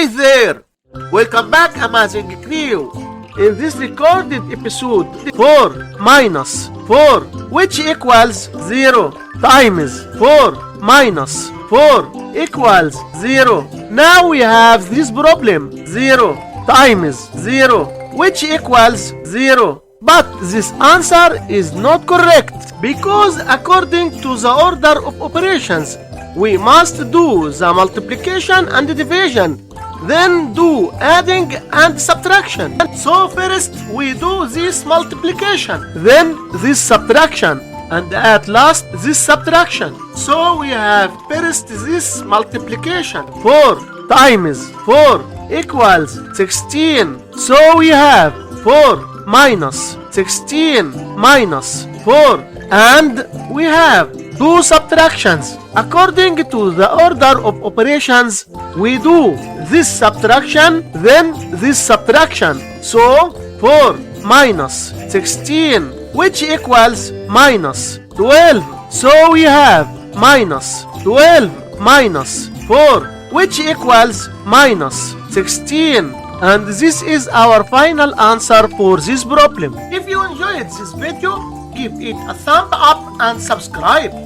Hey there! Welcome back, amazing crew! In this recorded episode, 4 minus 4, which equals 0, times 4 minus 4 equals 0. Now we have this problem, 0 times 0, which equals 0. But this answer is not correct, because according to the order of operations, we must do the multiplication and division, then do adding and subtraction. So first we do this multiplication, then this subtraction, and at last this subtraction. So we have first this multiplication, 4 times 4 equals 16. So we have 4 minus 16 minus 4, and we have two subtractions. According to the order of operations, we do this subtraction, then this subtraction. So 4 minus 16, which equals minus 12. So we have minus 12 minus 4, which equals minus 16. And this is our final answer for this problem. If you enjoyed this video, give it a thumb up and subscribe.